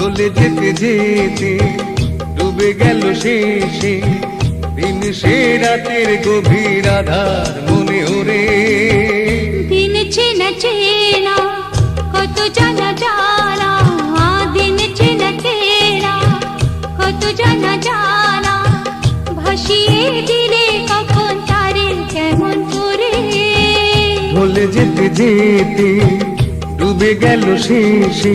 চলে যেতে যেতে ডুবে গেল শেষে দিন, সে রাতের গভীর আধার মনে ওরে। দিন চেনা চেনা কত জানা জানা, দিন চেনা চেনা কত জানা জানা, ভাসিয়ে দিলে কখন তারে কেমন করে। চলে যেতে যেতে ডুবে গেল শেষে